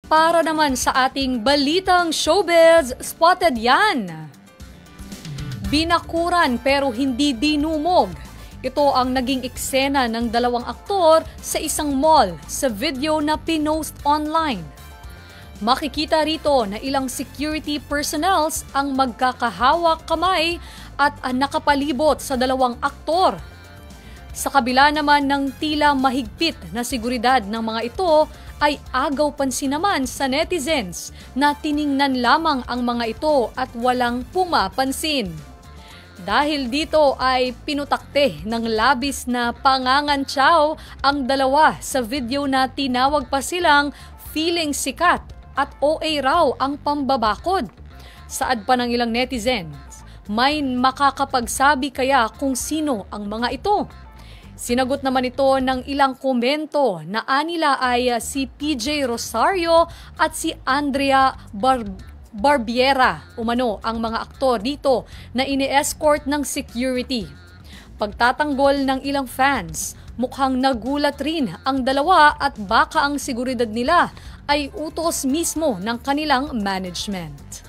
Para naman sa ating balitang showbiz, spotted yan. Binakuran pero hindi dinumog. Ito ang naging eksena ng dalawang aktor sa isang mall sa video na pinost online. Makikita rito na ilang security personnels ang magkakahawak kamay at nakapalibot sa dalawang aktor. Sa kabila naman ng tila mahigpit na seguridad ng mga ito, ay agaw pansin naman sa netizens na tiningnan lamang ang mga ito at walang pumapansin. Dahil dito ay pinutakte ng labis na pangangantsaw ang dalawa sa video na tinawag pa silang feeling sikat at OA raw ang pambabakod. Saad pa ng ilang netizens, may makakapagsabi kaya kung sino ang mga ito? Sinagot naman ito ng ilang komento na anila ay si PJ Rosario at si Andrea Barbiera, umano ang mga aktor dito na ini-escort ng security. Pagtatanggol ng ilang fans, mukhang nagulat rin ang dalawa at baka ang seguridad nila ay utos mismo ng kanilang management.